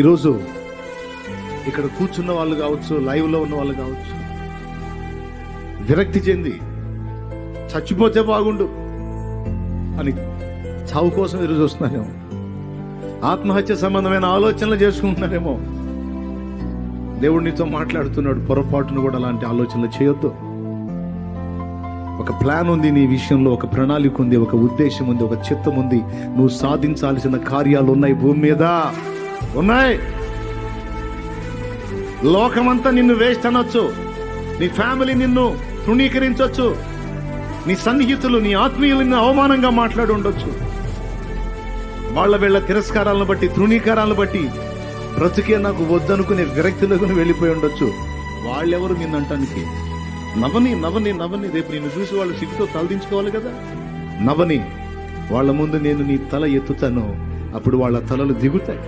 ఈరోజు ఇక్కడ కూర్చున్న వాళ్ళు కావచ్చు, లైవ్లో ఉన్న వాళ్ళు కావచ్చు, విరక్తి చెంది చచ్చిపోతే బాగుండు అని చావు కోసం ఈరోజు వస్తున్నారేమో, ఆత్మహత్య సంబంధమైన ఆలోచనలు చేసుకుంటున్నారేమో. దేవుడు నీతో మాట్లాడుతున్నాడు, పొరపాటును కూడా అలాంటి ఆలోచనలు చేయొద్దు. ఒక ప్లాన్ ఉంది నీ విషయంలో, ఒక ప్రణాళిక ఉంది, ఒక ఉద్దేశం ఉంది, ఒక చిత్తం ఉంది. నువ్వు సాధించాల్సిన కార్యాలు ఉన్నాయి, భూమి మీద ఉన్నాయి. లోకమంతా నిన్ను వేస్ట్ అనొచ్చు, నీ ఫ్యామిలీ నిన్ను తృణీకరించవచ్చు, నీ సన్నిహితులు, నీ ఆత్మీయులు నిన్ను అవమానంగా మాట్లాడి ఉండొచ్చు. వీళ్ళ తిరస్కారాలను బట్టి, తృణీకారాలను బట్టి బ్రతుకే నాకు వద్దనుకునే విరక్తిలోకి వెళ్ళిపోయి ఉండొచ్చు. వాళ్ళెవరు నిన్నంటానికి? నవని నవని నవని రేపు నిన్ను చూసి వాళ్ళు సిగ్గుతో తలదించుకోవాలి కదా. నవని వాళ్ళ ముందు నేను నీ తల ఎత్తుతాను, అప్పుడు వాళ్ళ తలలు దిగుతాయి.